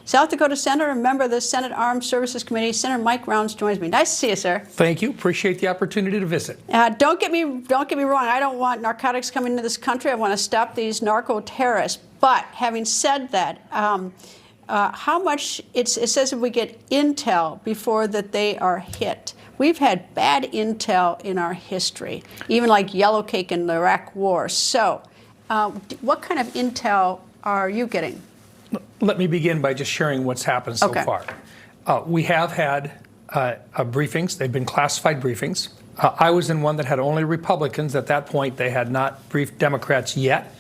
South Dakota Senator and member of the Senate Armed Services Committee, Senator Mike Rounds joins me. Nice to see you, sir. Thank you. Appreciate the opportunity to visit. Don't get me wrong. I don't want narcotics coming into this country. I want to stop these narco-terrorists. But having said that, how much it says if we get intel before that they are hit. We've had bad intel in our history, even like yellow cake in the Iraq War. So what kind of intel are you getting? Let me begin by just sharing what's happened so far. We have had briefings. They've been classified briefings. I was in one that had only Republicans. At that point, they had not briefed Democrats yet.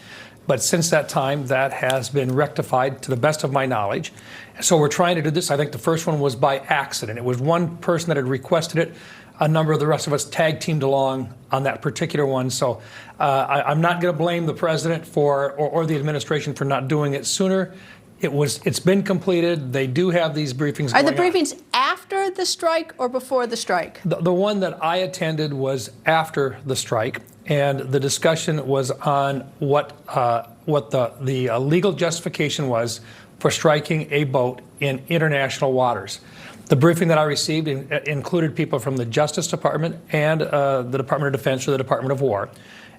But since that time, that has been rectified to the best of my knowledge. So we're trying to do this. I think the first one was by accident. It was one person that had requested it. A number of the rest of us tag teamed along on that particular one. So I'm not going to blame the president for or the administration for not doing it sooner. It's been completed. They do have these briefings going on. Are the briefings after the strike or before the strike? The one that I attended was after the strike, and the discussion was on what the legal justification was for striking a boat in international waters. The briefing that I received included people from the Justice Department and the Department of Defense or the Department of War.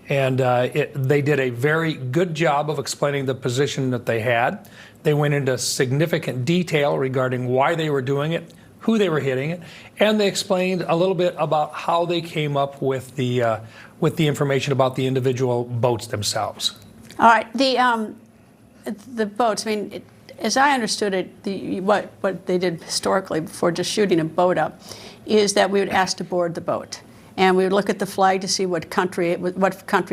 And they did a very good job of explaining the position that they had. They went into significant detail regarding why they were doing it, who they were hitting it, and they explained a little bit about how they came up with the information about the individual boats themselves. All right, the boats. I mean, as I understood it, what they did historically before just shooting a boat up is that we would ask to board the boat. And we would look at the flag to see what country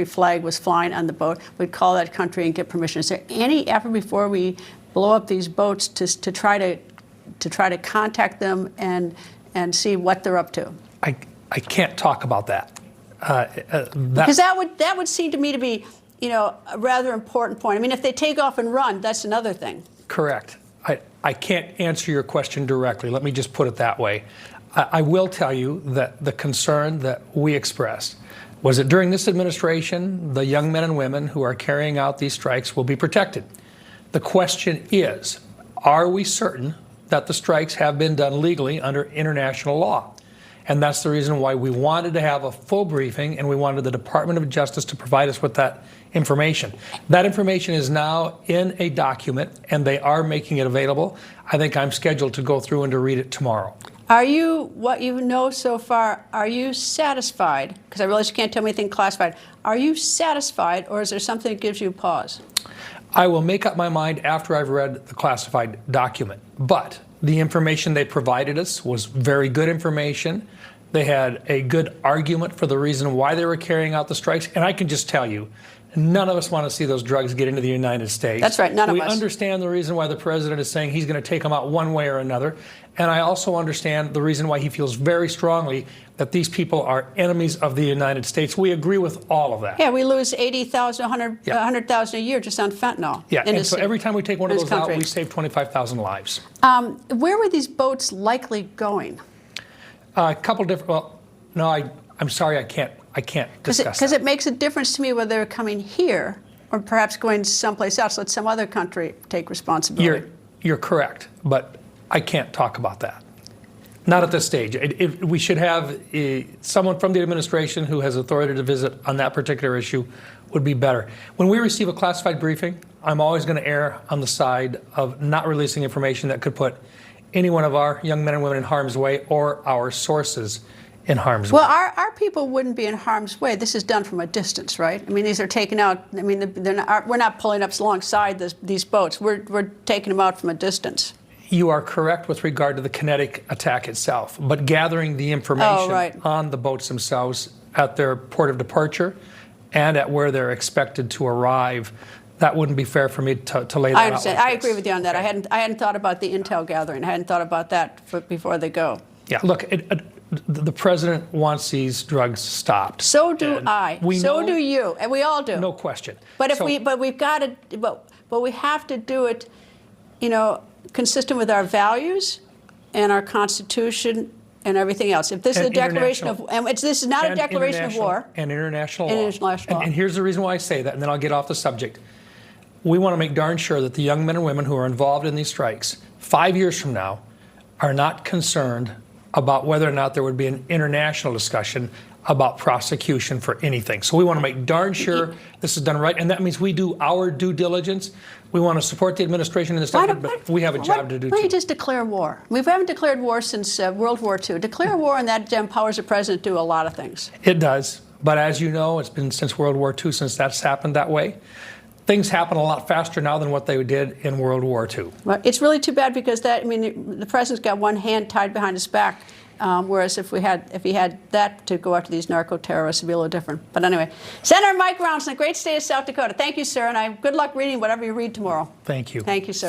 flag was flying on the boat. We'd call that country and get permission. Is there any effort before we blow up these boats to try to contact them and see what they're up to? I can't talk about that. Because that would seem to me to be, a rather important point. I mean, if they take off and run, that's another thing. Correct. I can't answer your question directly. Let me just put it that way. I will tell you that the concern that we expressed was that during this administration, the young men and women who are carrying out these strikes will be protected. The question is, are we certain that the strikes have been done legally under international law? And that's the reason why we wanted to have a full briefing, and we wanted the Department of Justice to provide us with that information. That information is now in a document, and they are making it available. I think I'm scheduled to go through and to read it tomorrow. Are you, what you know so far, are you satisfied? Because I realize you can't tell me anything classified. Are you satisfied, or is there something that gives you pause? I will make up my mind after I've read the classified document. But the information they provided us was very good information. They had a good argument for the reason why they were carrying out the strikes. And I can just tell you, none of us want to see those drugs get into the United States. That's right, none of us. We understand the reason why the president is saying he's going to take them out one way or another. And I also understand the reason why he feels very strongly that these people are enemies of the United States. We agree with all of that. Yeah, we lose 80,000, 100,000 a year just on fentanyl. Yeah, and so every time we take one of those out, we save 25,000 lives. Where were these boats likely going? A couple different, well, no, I'm sorry, I can't discuss that. Because it makes a difference to me whether they're coming here or perhaps going someplace else. Let some other country take responsibility. You're correct, but I can't talk about that. Not at this stage. We should have someone from the administration who has authority to visit on that particular issue would be better. When we receive a classified briefing, I'm always going to err on the side of not releasing information that could put any one of our young men and women in harm's way or our sources in harm's way. Well, our people wouldn't be in harm's way. This is done from a distance, right? I mean, these are taken out. I mean, we're not pulling up alongside these boats. We're taking them out from a distance. You are correct with regard to the kinetic attack itself, but gathering the information on the boats themselves at their port of departure and at where they're expected to arrive, that wouldn't be fair for me to lay that out. I understand. Like I agree with you on that. Okay. I hadn't thought about the intel gathering. I hadn't thought about that before they go. Yeah, look, the president wants these drugs stopped. So do I. So do you, and we all do. No question. But we have to do it, consistent with our valuation and our Constitution and everything else. If this is a declaration of, this is not a declaration of war. And international law. And here's the reason why I say that, and then I'll get off the subject. we want to make darn sure that the young men and women who are involved in these strikes 5 years from now are not concerned about whether or not there would be an international discussion about prosecution for anything. So we want to make darn sure this is done right, and that means we do our due diligence. We want to support the administration in this effort, but we have a job to do Why don't you too. just declare war? We haven't declared war since World War II. Declare war, and that empowers the president to do a lot of things. It does, but as you know, it's been since World War II since that's happened that way. Things happen a lot faster now than what they did in World War II. Well, it's really too bad because the president's got one hand tied behind his back. Whereas if he had that to go after these narco terrorists, it'd be a little different. But anyway, Senator Mike Rounds in the great state of South Dakota. Thank you, sir, and good luck reading whatever you read tomorrow. Thank you. Thank you, sir.